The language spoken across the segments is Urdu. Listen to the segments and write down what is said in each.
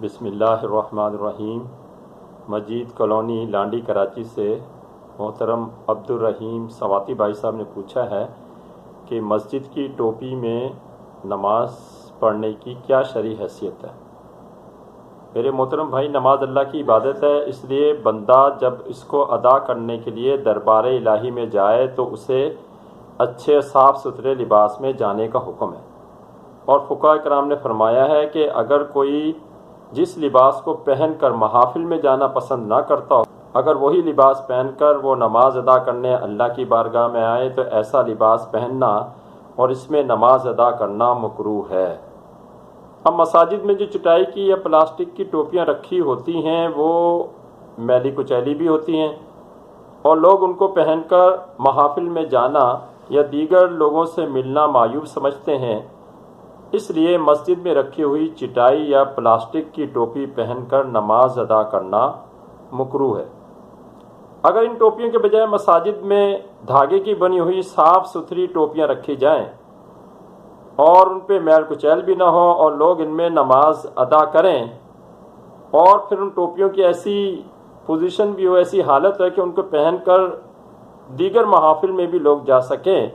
بسم اللہ الرحمن الرحیم۔ مجید کالونی لانڈی کراچی سے محترم عبدالرحیم سواتی بھائی صاحب نے پوچھا ہے کہ مسجد کی ٹوپی میں نماز پڑھنے کی کیا شرعی حیثیت ہے؟ میرے محترم بھائی، نماز اللہ کی عبادت ہے، اس لیے بندہ جب اس کو ادا کرنے کے لیے دربار الہی میں جائے تو اسے اچھے صاف ستھرے لباس میں جانے کا حکم ہے، اور فقہاء کرام نے فرمایا ہے کہ اگر کوئی جس لباس کو پہن کر محافل میں جانا پسند نہ کرتا ہو، اگر وہی لباس پہن کر وہ نماز ادا کرنے اللہ کی بارگاہ میں آئے تو ایسا لباس پہننا اور اس میں نماز ادا کرنا مکروہ ہے۔ اب مساجد میں جو چٹائی کی یا پلاسٹک کی ٹوپیاں رکھی ہوتی ہیں وہ میلی کچیلی بھی ہوتی ہیں، اور لوگ ان کو پہن کر محافل میں جانا یا دیگر لوگوں سے ملنا معیوب سمجھتے ہیں، اس لیے مسجد میں رکھی ہوئی چٹائی یا پلاسٹک کی ٹوپی پہن کر نماز ادا کرنا مکروہ ہے۔ اگر ان ٹوپیوں کے بجائے مساجد میں دھاگے کی بنی ہوئی صاف ستھری ٹوپیاں رکھی جائیں اور ان پہ میل کچیل بھی نہ ہو اور لوگ ان میں نماز ادا کریں، اور پھر ان ٹوپیوں کی ایسی پوزیشن بھی ہو، ایسی حالت ہے کہ ان کو پہن کر دیگر محافل میں بھی لوگ جا سکیں،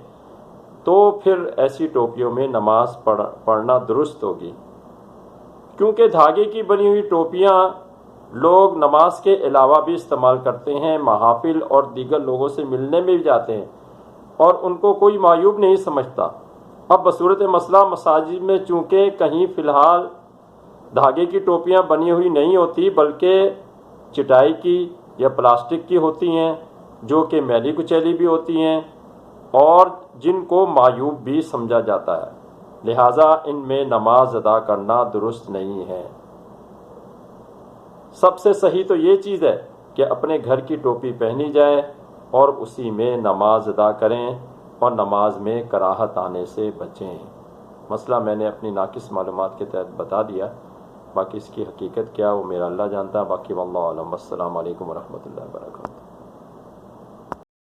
تو پھر ایسی ٹوپیوں میں نماز پڑھنا درست ہوگی، کیونکہ دھاگے کی بنی ہوئی ٹوپیاں لوگ نماز کے علاوہ بھی استعمال کرتے ہیں، محافل اور دیگر لوگوں سے ملنے میں بھی جاتے ہیں، اور ان کو کوئی معیوب نہیں سمجھتا۔ اب بصورت مسئلہ مساجد میں چونکہ کہیں فی الحال دھاگے کی ٹوپیاں بنی ہوئی نہیں ہوتی بلکہ چٹائی کی یا پلاسٹک کی ہوتی ہیں، جو کہ میلی کچیلی بھی ہوتی ہیں اور جن کو معیوب بھی سمجھا جاتا ہے، لہٰذا ان میں نماز ادا کرنا درست نہیں ہے۔ سب سے صحیح تو یہ چیز ہے کہ اپنے گھر کی ٹوپی پہنی جائے اور اسی میں نماز ادا کریں اور نماز میں کراہت آنے سے بچیں۔ مسئلہ میں نے اپنی ناقص معلومات کے تحت بتا دیا، باقی اس کی حقیقت کیا وہ میرا اللہ جانتا ہے، باقی واللہ اعلم۔ السلام علیکم ورحمۃ اللہ وبرکاتہ۔